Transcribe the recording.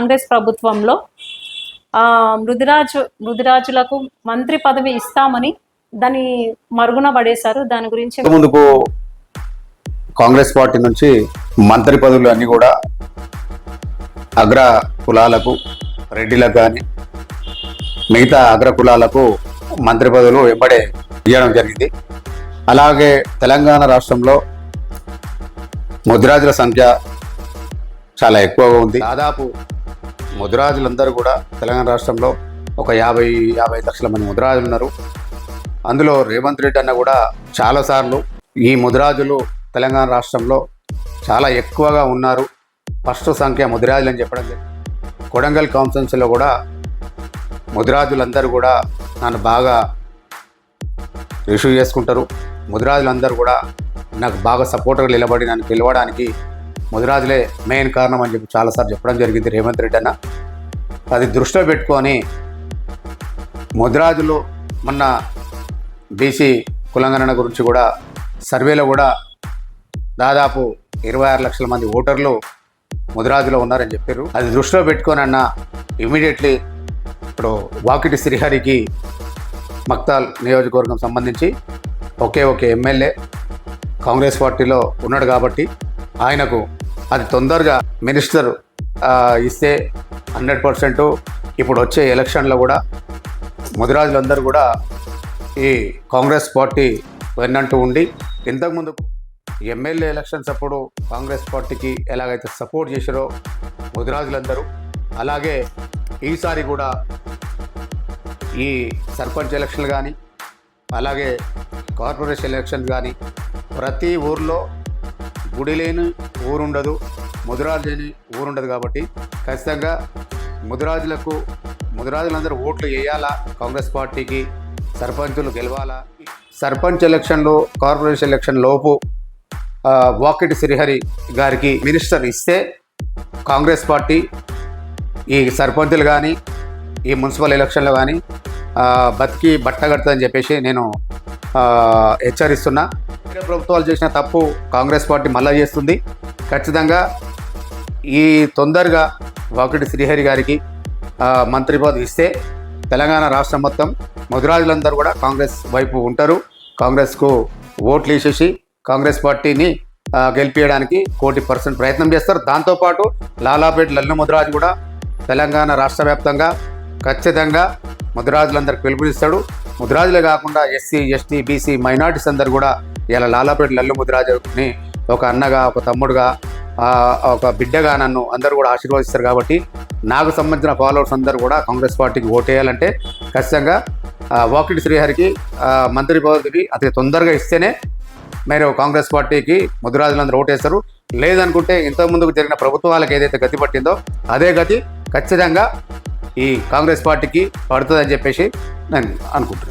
కాంగ్రెస్ ప్రభుత్వంలో మృదురాజులకు మంత్రి పదవి ఇస్తామని దాన్ని మరుగున పడేశారు. దాని గురించి ముందుకు కాంగ్రెస్ పార్టీ నుంచి మంత్రి పదవులు అన్నీ కూడా అగ్ర కులాలకు, రెడ్డిలకు కానీ మిగతా అగ్ర కులాలకు మంత్రి పదవులు వెంబడే ఇవ్వడం జరిగింది. అలాగే తెలంగాణ రాష్ట్రంలో ముదిరాజుల సంఖ్య చాలా ఎక్కువగా ఉంది. దాదాపు ముదిరాజులందరూ కూడా తెలంగాణ రాష్ట్రంలో ఒక 50 లక్షల మంది ముదిరాజులు ఉన్నారు. అందులో రేవంత్ రెడ్డి అన్న కూడా చాలాసార్లు ఈ ముదిరాజులు తెలంగాణ రాష్ట్రంలో చాలా ఎక్కువగా ఉన్నారు, ఫస్ట్ సంఖ్య ముదిరాజులు అని చెప్పడం జరిగింది. కొడంగల్ కాన్స్టిట్యున్సీలో కూడా ముదిరాజులందరూ కూడా నన్ను బాగా రిసీవ్ చేసుకుంటారు. ముదిరాజులందరూ కూడా నాకు బాగా సపోర్ట్గా నిలబడి నన్ను పిలవడానికి ముదిరాజులే మెయిన్ కారణం అని చెప్పి చాలాసార్లు చెప్పడం జరిగింది రేవంత్ రెడ్డి అన్న. అది దృష్టిలో పెట్టుకొని ముదిరాజులు మొన్న బీసీ కులంగణన గురించి కూడా సర్వేలో కూడా దాదాపు 26 లక్షల మంది ఓటర్లు ముదిరాజులో ఉన్నారని చెప్పారు. అది దృష్టిలో పెట్టుకొని అన్న ఇమీడియట్లీ ఇప్పుడు వాకిటి శ్రీహరికి మక్తాల్ నియోజకవర్గం సంబంధించి ఒకే ఎమ్మెల్యే కాంగ్రెస్ పార్టీలో ఉన్నాడు కాబట్టి ఆయనకు అది తొందరగా మినిస్టర్ ఇస్తే 100% ఇప్పుడు వచ్చే ఎలక్షన్లో కూడా ముదిరాజులందరూ కూడా ఈ కాంగ్రెస్ పార్టీ వెన్నంటూ ఉండి ఇంతకుముందు ఎమ్మెల్యే ఎలక్షన్స్ అప్పుడు కాంగ్రెస్ పార్టీకి ఎలాగైతే సపోర్ట్ చేశారో ముదిరాజులందరూ, అలాగే ఈసారి కూడా ఈ సర్పంచ్ ఎలక్షన్లు కానీ అలాగే కార్పొరేషన్ ఎలక్షన్స్ కానీ ప్రతి ఊర్లో గుడి లేని ఊరుండదు, ముదిరాజు లేని ఊరుండదు. కాబట్టి ఖచ్చితంగా ముదిరాజులందరూ ఓట్లు వేయాలా, కాంగ్రెస్ పార్టీకి సర్పంచులు గెలవాలా. సర్పంచ్ ఎలక్షన్లో, కార్పొరేషన్ ఎలక్షన్ లోపు వాకిటి శ్రీహరి గారికి మినిస్టర్ ఇస్తే కాంగ్రెస్ పార్టీ ఈ సర్పంచులు కానీ ఈ మున్సిపల్ ఎలక్షన్లో కానీ బతికి బట్టగడుతుందని చెప్పేసి నేను హెచ్చరిస్తున్నా. వేరే ప్రభుత్వాలు చేసిన తప్పు కాంగ్రెస్ పార్టీ మళ్ళా చేస్తుంది. ఖచ్చితంగా ఈ తొందరగా వాకిటి శ్రీహరి గారికి మంత్రి పదవి ఇస్తే తెలంగాణ రాష్ట్రం మొత్తం ముదిరాజులందరూ కూడా కాంగ్రెస్ వైపు ఉంటారు. కాంగ్రెస్కు ఓట్లు వేసేసి కాంగ్రెస్ పార్టీని గెలిపించడానికి 100% ప్రయత్నం చేస్తారు. దాంతోపాటు లాలాపేట లల్లు ముదిరాజు కూడా తెలంగాణ రాష్ట్ర వ్యాప్తంగా ఖచ్చితంగా ముదిరాజులందరికీ పిలుపునిస్తాడు. ముదిరాజులే కాకుండా ఎస్సీ, ఎస్టీ, బీసీ, మైనార్టీస్ అందరు కూడా ఇలా లాలాపేట లల్లు ముదిరాజుని ఒక అన్నగా, ఒక తమ్ముడుగా, ఒక బిడ్డగా నన్ను అందరూ కూడా ఆశీర్వదిస్తారు. కాబట్టి నాకు సంబంధించిన ఫాలోవర్స్ అందరూ కూడా కాంగ్రెస్ పార్టీకి ఓటేయాలంటే ఖచ్చితంగా వాకిటి శ్రీహరికి మంత్రి పదవికి అతి తొందరగా ఇస్తేనే మీరు కాంగ్రెస్ పార్టీకి ముదిరాజులందరూ ఓటేస్తారు. లేదనుకుంటే ఇంతకుముందుకు జరిగిన ప్రభుత్వాలకు ఏదైతే గతి పట్టిందో అదే గతి ఖచ్చితంగా ఈ కాంగ్రెస్ పార్టీకి పడుతుందని చెప్పేసి నేను అనుకుంటున్నాను.